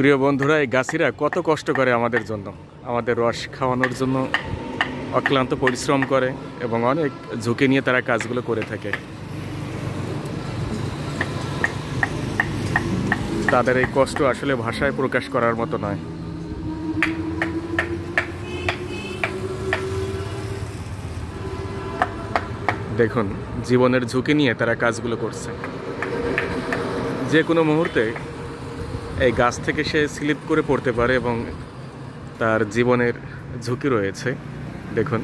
প্রিয় বন্ধুরা, এই গাছিরা কত কষ্ট করে আমাদের জন্য, আমাদের রস খাওয়ানোর জন্য অক্লান্ত পরিশ্রম করে এবং অনেক ঝুঁকি নিয়ে তারা কাজগুলো করে থাকে। তাদের এই কষ্ট আসলে ভাষায় প্রকাশ করার মতো নয়। দেখুন, জীবনের ঝুঁকি নিয়ে তারা কাজগুলো করছে। যে কোনো মুহূর্তে এই গাছ থেকে সে স্লিপ করে পড়তে পারে এবং তার জীবনের ঝুঁকি রয়েছে। দেখুন,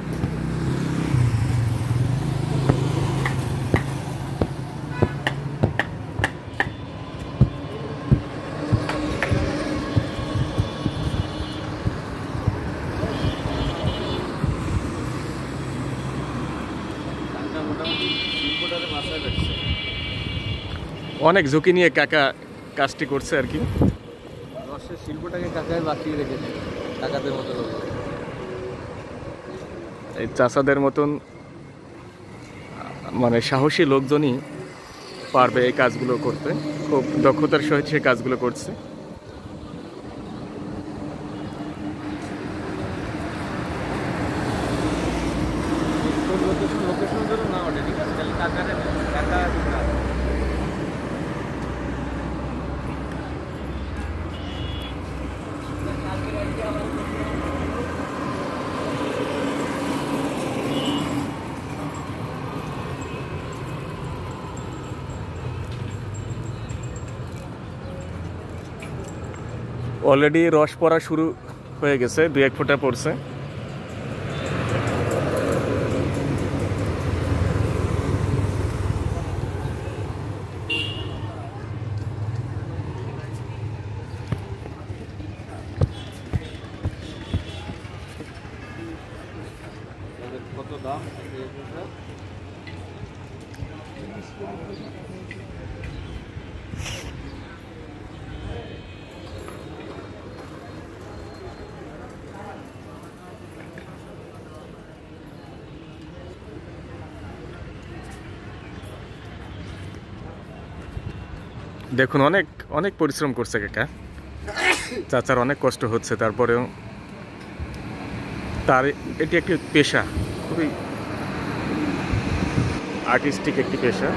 অনেক ঝুঁকি নিয়ে কাকা কাজটি করছে আর কি। রসের শিল্পটাকে কাকায় বাঁচিয়ে রেখেছে কাকাদের মতো লোক। এই চাষাদের মতন মানে সাহসী লোকজনই পারবে এই কাজগুলো করতে। খুব দক্ষতার সহিত সে কাজগুলো করছে। লোকেশন ধরো না ওঠে, ঠিক আছে, খালি কাকা অলরেডি রস পড়া শুরু হয়ে গেছে, 2-1 ফোঁটা পড়ছে। কত দাম? দেখুন, অনেক অনেক পরিশ্রম করছে কাকা। চাচার অনেক কষ্ট হচ্ছে, তারপরেও তার এটি একটি পেশা, খুবই আর্টিস্টিক একটি পেশা।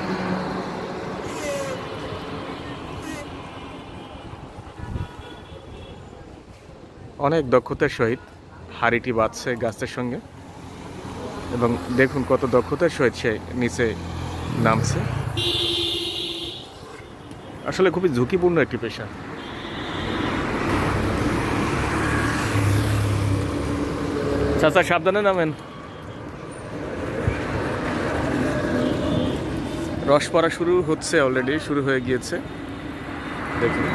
অনেক দক্ষতার সহিত হাড়িটি বাঁধছে গাছের সঙ্গে এবং দেখুন কত দক্ষতার সহিত সে নিচে নামছে। আসলে খুবই ঝুঁকিপূর্ণ একটি পেশা। চাচা, সাবধানে নামেন। রস পড়া শুরু হচ্ছে, অলরেডি শুরু হয়ে গিয়েছে। দেখুন,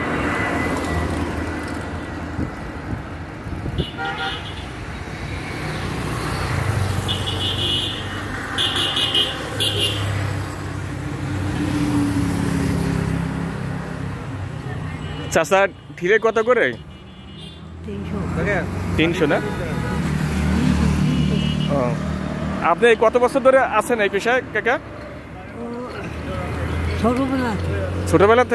চাচা ঠিরে কত করে? 300 না? ও, আপনি কত বছর ধরে আছেন এই পেশায় কাকা? ছোটবেলা ছোটবেলা